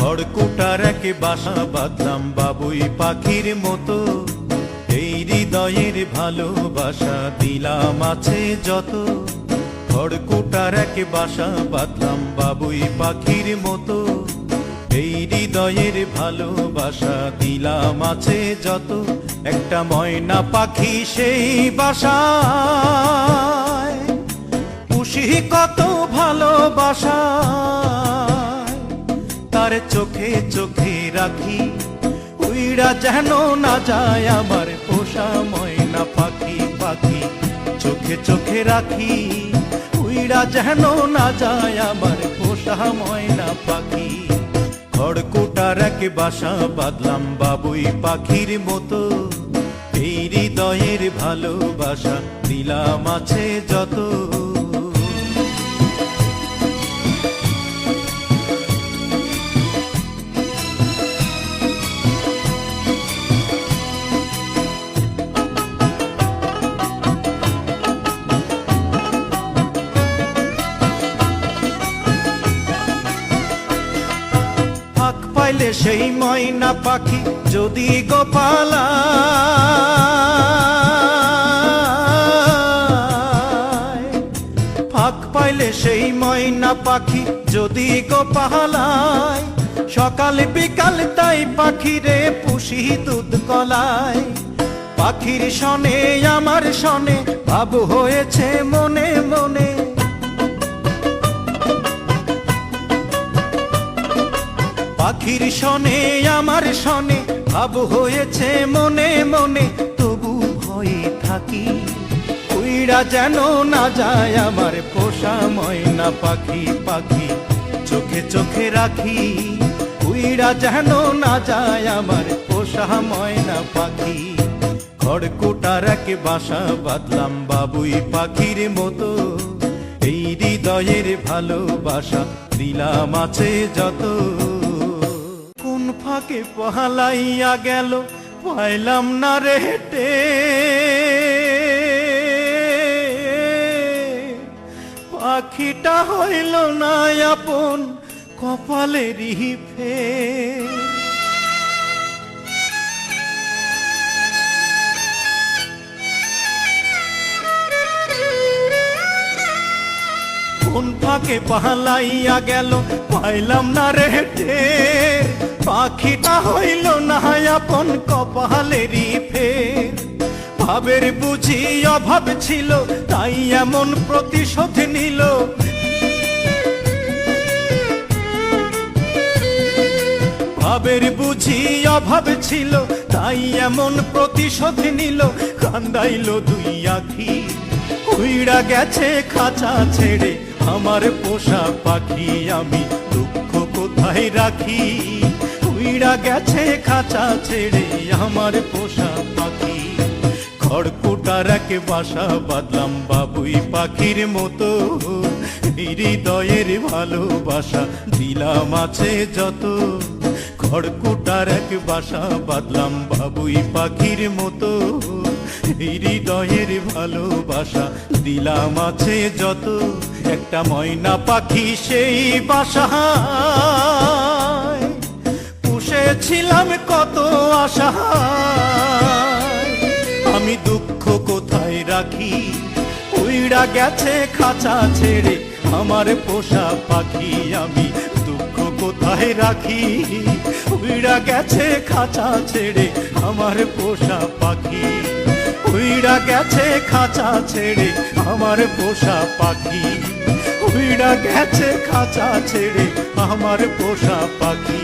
খড়কুটার এক বাসা বাঁধলাম বাবুই পাখির মতো, এই হৃদয়ের ভালোবাসা দিলাম আছে যত। খড়কুটার এক বাসা বাঁধলাম বাবুই পাখির মতো, এই হৃদয়ের ভালোবাসা দিলাম আছে যত। একটা ময়না পাখি সেই বাসায়, পুষি কত ভালোবাসা, তার চোখে চোখে রাখি, উইড়া যেন না যায় আমার পোষা ময়না পাখি। পাখি চোখে চোখে রাখি, উইড়া যেন না যায় আমার পোষা ময়না পাখি। খড়কুটার এক বাসা বাঁধলাম বাবুই পাখির মতো, এই হৃদয়ের ভালোবাসা দিলাম আছে যত। ফাঁক পাইলে সেই ময়না পাখি যদি গোপালা, ফাঁক পাইলে সেই ময়না পাখি যদি গোপালায়, সকাল বিকাল তাই পাখিরে পুষি দুধ কলায়। পাখির শনে আমার শনে ভাব হয়েছে মনে মনে, পাখির শনে আমার শনে ভাব হয়েছে মনে মনে। তবু ভয়ে থাকি, উইড়া যেন না যায় আমার পোষা ময়না পাখি। পাখি চোখে চোখে রাখি, উইড়া যেন না যায় আমার পোষা ময়না পাখি। খড়কুটার এক বাসা বাঁধলাম বাবুই পাখির মতো, এই হৃদয়ের ভালোবাসা দিলাম আছে যত। কোন ফাঁকে পহালাইয়া গেল পাইলাম না রে হেঁটে, পাখিটা হইল না আপন কপালেরই ফের। কোন ফাঁকে পালাইয়া গেল পাইলাম না রে টের, পাখিটা হইল না আপন কপালেরই ফের। ভাবের বুঝি অভাব ছিল তাই এমন প্রতিশোধ নিল, ভাবের বুঝি অভাব ছিল তাই এমন প্রতিশোধ নিল। কান্দাইল দুই আখি, উইড়া গেছে খাঁচা ছেড়ে আমার পোষা পাখি। আমি দুঃখ কোথায় রাখি, উইড়া গেছে খাঁচা ছেড়ে আমার পোষা পাখি। খড়কুটার এক বাসা বাঁধলাম বাবুই পাখির মতো, হৃদয়ের ভালোবাসা দিলাম আছে যত। খড়কুটার এক বাসা বাঁধলাম বাবুই পাখির মতো, হৃদয়ের ভালোবাসা দিলাম আছে যত। একটা ময়না পাখি সেই বাসায়, পুষেছিলাম কত আশা, আমি দুঃখ কোথায় রাখি, উইড়া গেছে খাঁচা ছেড়ে আমার পোষা পাখি। আমি দুঃখ কোথায় রাখি, উইড়া গেছে খাঁচা ছেড়ে আমার পোষা পাখি। উইড়া গেছে খাঁচা ছেড়ে আমার পোষা পাখি, উইড়া গেছে খাঁচা ছেড়ে আমার পোষা পাখি।